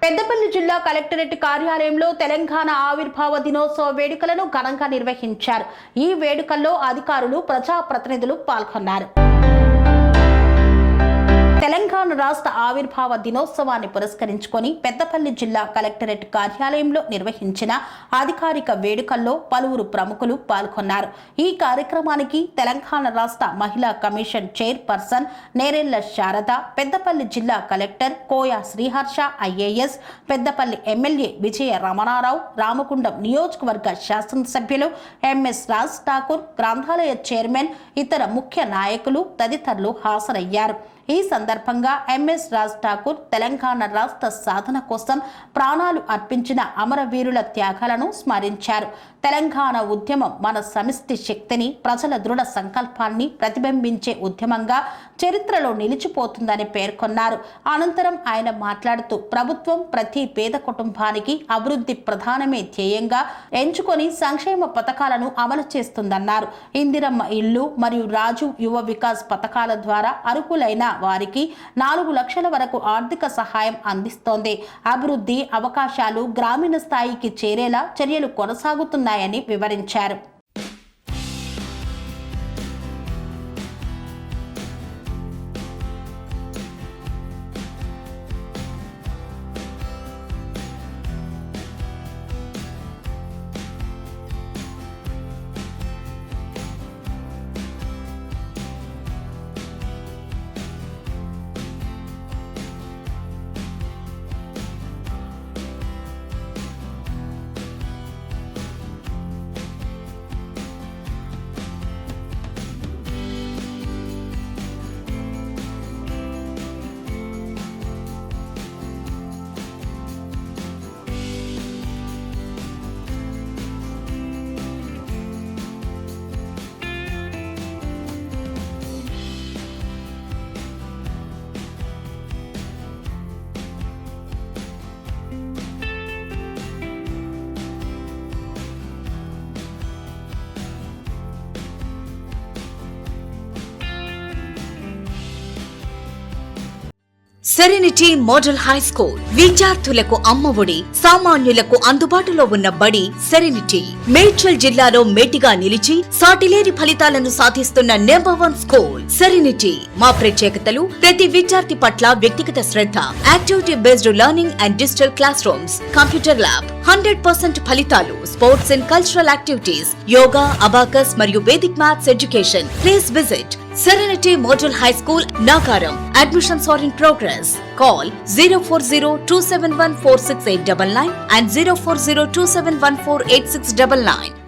పెద్దపల్లి జిల్లా కలెక్టరేట్ కార్యాలయంలో తెలంగాణ ఆవిర్భావ దినోత్సవ వేడుకలను ఘనంగా నిర్వహించారు. ఈ వేడుకల్లో అధికారులు, ప్రజాప్రతినిధులు పాల్గొన్నారు. తెలంగాణ రాష్ట్ర ఆవిర్భావ దినోత్సవాన్ని పురస్కరించుకొని పెద్దపల్లి జిల్లా కలెక్టరేట్ కార్యాలయంలో నిర్వహించిన అధికారిక వేడుకల్లో పలువురు ప్రముఖులు పాల్గొన్నారు. ఈ కార్యక్రమానికి తెలంగాణ రాష్ట్ర మహిళా కమిషన్ చైర్పర్సన్ నేరెళ్ల శారద, పెద్దపల్లి జిల్లా కలెక్టర్ కోయ శ్రీహర్ష ఐఏఎస్, పెద్దపల్లి ఎమ్మెల్యే విజయ రమణారావు, రామగుండం నియోజకవర్గ శాసనసభ్యులు ఎంఎస్ రాజ్ ఠాకూర్, గ్రంథాలయ చైర్మన్, ఇతర ముఖ్య నాయకులు తదితరులు హాజరయ్యారు. ఈ సందర్భంగా ఎంఎస్ రాజ్ ఠాకూర్ తెలంగాణ రాష్ట్ర సాధన కోసం ప్రాణాలు అర్పించిన అమరవీరుల త్యాగాలను స్మరించారు. తెలంగాణ ఉద్యమం మన సమిష్టి శక్తిని, ప్రజల దృఢ సంకల్పాన్ని ప్రతిబింబించే ఉద్యమంగా చరిత్రలో నిలిచిపోతుందని పేర్కొన్నారు. అనంతరం ఆయన మాట్లాడుతూ ప్రభుత్వం ప్రతి పేద కుటుంబానికి అభివృద్ధి ప్రధానమే ధ్యేయంగా ఎంచుకొని సంక్షేమ పథకాలను అమలు చేస్తుందన్నారు. ఇందిరమ్మ ఇల్లు మరియు రాజు యువ వికాస్ పథకాల ద్వారా అర్హులైన వారికి 4 లక్షల వరకు ఆర్థిక సహాయం అందిస్తోంది. అభివృద్ధి అవకాశాలు గ్రామీణ స్థాయికి చేరేలా చర్యలు కొనసాగుతున్నాయని వివరించారు. సెరెనిటీ మోడల్ హై స్కూల్ విద్యార్థులకు అమ్మఒడి, సామాన్యులకు అందుబాటులో ఉన్న బడి సెరెనిటీ. మేడ్చల్ జిల్లాలో మేటిగా నిలిచి సాటిలేని ఫలితాలను సాధిస్తున్న నంబర్ 1 స్కూల్ సెరెనిటీ. మా ప్రత్యేకతలు ప్రతి విద్యార్థి పట్ల వ్యక్తిగత శ్రద్ధ, activity based learning and digital classrooms, computer lab, 100% ఫలితాలు, sports and cultural activities, yoga, abacus మరియు Vedic maths education. Please visit Serenity Model High School, Nagaram. Admissions are in progress. Call 040-271-46899 and 040-271-48699.